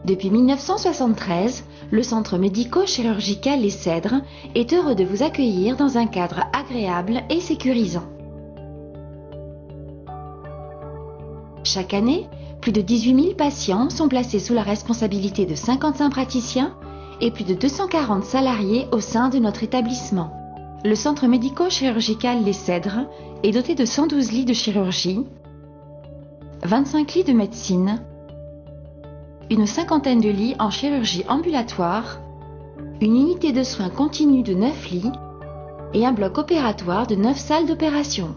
Depuis 1973, le centre médico-chirurgical Les Cèdres est heureux de vous accueillir dans un cadre agréable et sécurisant. Chaque année, plus de 18 000 patients sont placés sous la responsabilité de 55 praticiens et plus de 240 salariés au sein de notre établissement. Le centre médico-chirurgical Les Cèdres est doté de 112 lits de chirurgie, 25 lits de médecine, une cinquantaine de lits en chirurgie ambulatoire, une unité de soins continus de 9 lits et un bloc opératoire de 9 salles d'opération.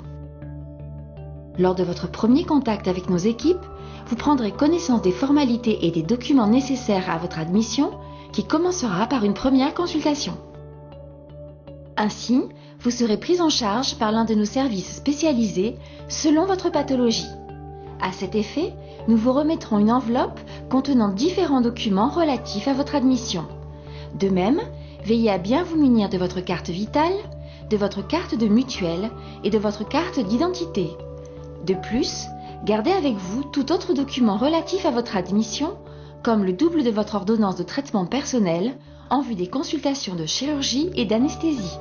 Lors de votre premier contact avec nos équipes, vous prendrez connaissance des formalités et des documents nécessaires à votre admission qui commencera par une première consultation. Ainsi, vous serez pris en charge par l'un de nos services spécialisés selon votre pathologie. À cet effet, nous vous remettrons une enveloppe contenant différents documents relatifs à votre admission. De même, veillez à bien vous munir de votre carte vitale, de votre carte de mutuelle et de votre carte d'identité. De plus, gardez avec vous tout autre document relatif à votre admission, comme le double de votre ordonnance de traitement personnel en vue des consultations de chirurgie et d'anesthésie.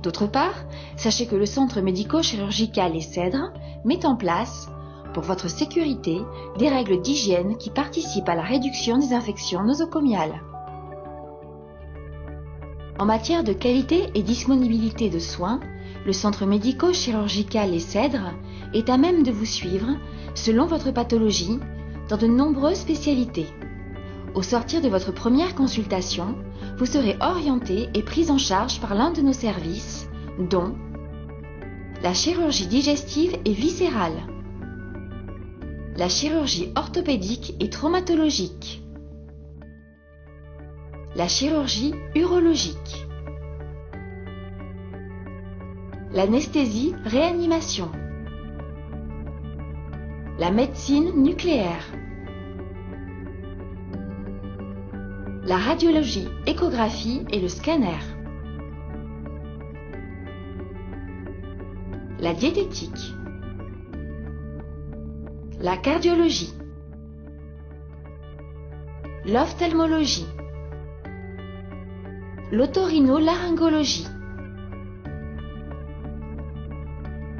D'autre part, sachez que le centre médico-chirurgical Les Cèdres met en place, pour votre sécurité, des règles d'hygiène qui participent à la réduction des infections nosocomiales. En matière de qualité et disponibilité de soins, le centre médico-chirurgical Les Cèdres est à même de vous suivre, selon votre pathologie, dans de nombreuses spécialités. Au sortir de votre première consultation, vous serez orienté et pris en charge par l'un de nos services, dont la chirurgie digestive et viscérale, la chirurgie orthopédique et traumatologique, la chirurgie urologique, l'anesthésie-réanimation, la médecine nucléaire, la radiologie, échographie et le scanner, la diététique, la cardiologie, l'ophtalmologie, l'otorhinolaryngologie,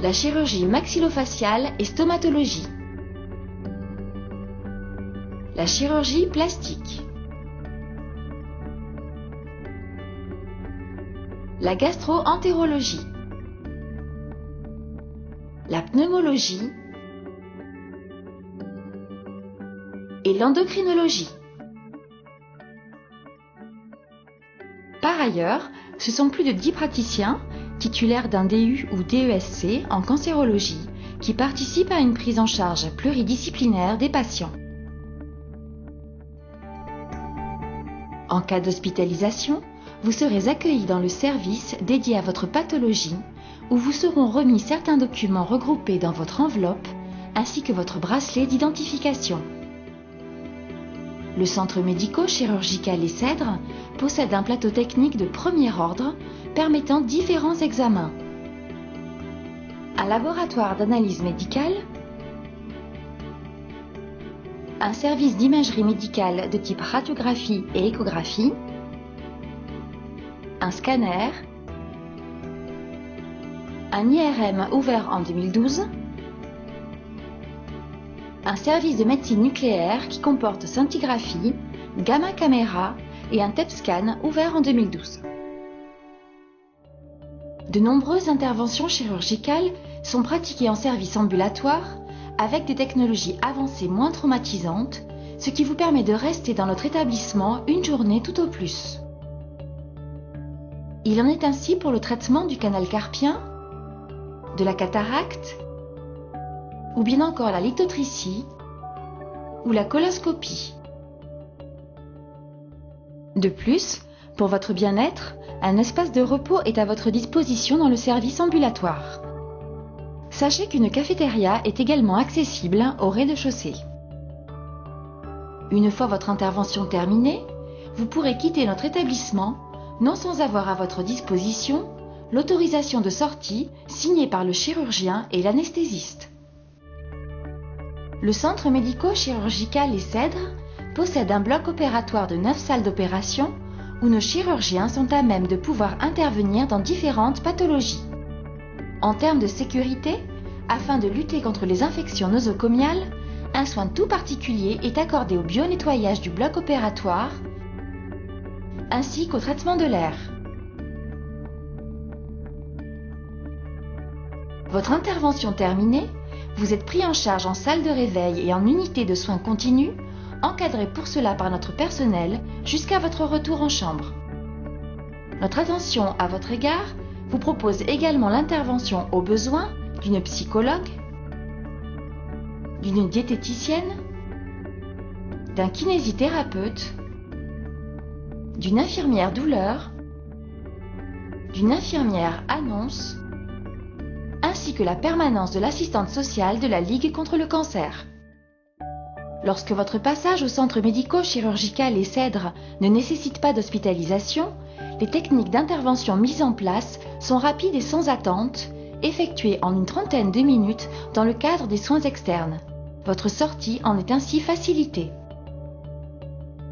la chirurgie maxillofaciale et stomatologie, la chirurgie plastique, la gastro-entérologie, la pneumologie et l'endocrinologie. Par ailleurs, ce sont plus de 10 praticiens, titulaires d'un DU ou DESC en cancérologie, qui participent à une prise en charge pluridisciplinaire des patients. En cas d'hospitalisation, vous serez accueilli dans le service dédié à votre pathologie, où vous seront remis certains documents regroupés dans votre enveloppe, ainsi que votre bracelet d'identification. Le centre médico-chirurgical Les Cèdres possède un plateau technique de premier ordre permettant différents examens. Un laboratoire d'analyse médicale, un service d'imagerie médicale de type radiographie et échographie, un scanner, un IRM ouvert en 2012, un service de médecine nucléaire qui comporte scintigraphie, gamma caméra et un TEP scan ouvert en 2012. De nombreuses interventions chirurgicales sont pratiquées en service ambulatoire avec des technologies avancées moins traumatisantes, ce qui vous permet de rester dans notre établissement une journée tout au plus. Il en est ainsi pour le traitement du canal carpien, de la cataracte, ou bien encore la lithotricie ou la coloscopie. De plus, pour votre bien-être, un espace de repos est à votre disposition dans le service ambulatoire. Sachez qu'une cafétéria est également accessible au rez-de-chaussée. Une fois votre intervention terminée, vous pourrez quitter notre établissement, non sans avoir à votre disposition l'autorisation de sortie signée par le chirurgien et l'anesthésiste. Le centre médico-chirurgical Les Cèdres possède un bloc opératoire de 9 salles d'opération où nos chirurgiens sont à même de pouvoir intervenir dans différentes pathologies. En termes de sécurité, afin de lutter contre les infections nosocomiales, un soin tout particulier est accordé au bio-nettoyage du bloc opératoire ainsi qu'au traitement de l'air. Votre intervention terminée, vous êtes pris en charge en salle de réveil et en unité de soins continus, encadré pour cela par notre personnel jusqu'à votre retour en chambre. Notre attention à votre égard vous propose également l'intervention au besoin d'une psychologue, d'une diététicienne, d'un kinésithérapeute, d'une infirmière douleur, d'une infirmière annonce, ainsi que la permanence de l'assistante sociale de la Ligue contre le cancer. Lorsque votre passage au centre médico-chirurgical Les Cèdres ne nécessite pas d'hospitalisation, les techniques d'intervention mises en place sont rapides et sans attente, effectuées en une trentaine de minutes dans le cadre des soins externes. Votre sortie en est ainsi facilitée.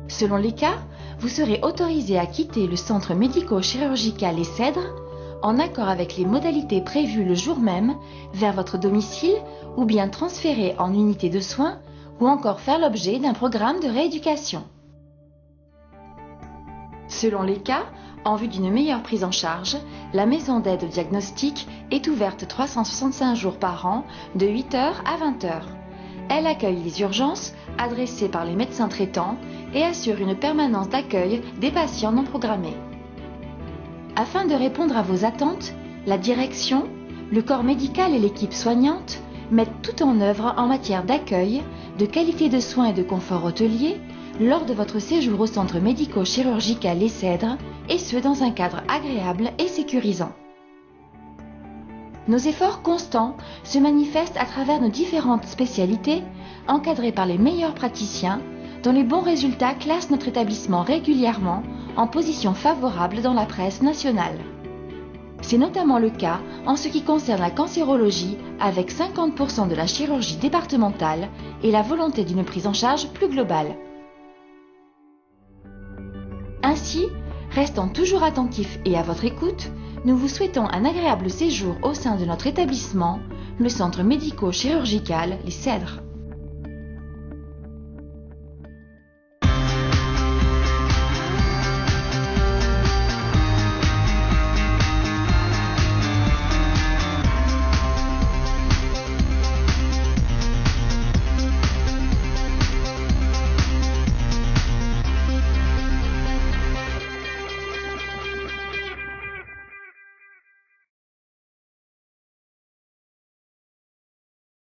Selon les cas, vous serez autorisé à quitter le centre médico-chirurgical Les Cèdres en accord avec les modalités prévues le jour même vers votre domicile ou bien transféré en unité de soins ou encore faire l'objet d'un programme de rééducation. Selon les cas, en vue d'une meilleure prise en charge, la maison d'aide au diagnostic est ouverte 365 jours par an de 8h à 20h. Elle accueille les urgences adressées par les médecins traitants et assure une permanence d'accueil des patients non programmés. Afin de répondre à vos attentes, la direction, le corps médical et l'équipe soignante mettent tout en œuvre en matière d'accueil, de qualité de soins et de confort hôtelier lors de votre séjour au centre médico-chirurgical Les Cèdres, et ce dans un cadre agréable et sécurisant. Nos efforts constants se manifestent à travers nos différentes spécialités, encadrées par les meilleurs praticiens, dont les bons résultats classent notre établissement régulièrement en position favorable dans la presse nationale. C'est notamment le cas en ce qui concerne la cancérologie, avec 50% de la chirurgie départementale et la volonté d'une prise en charge plus globale. Ainsi, restant toujours attentifs et à votre écoute, nous vous souhaitons un agréable séjour au sein de notre établissement, le centre médico-chirurgical Les Cèdres.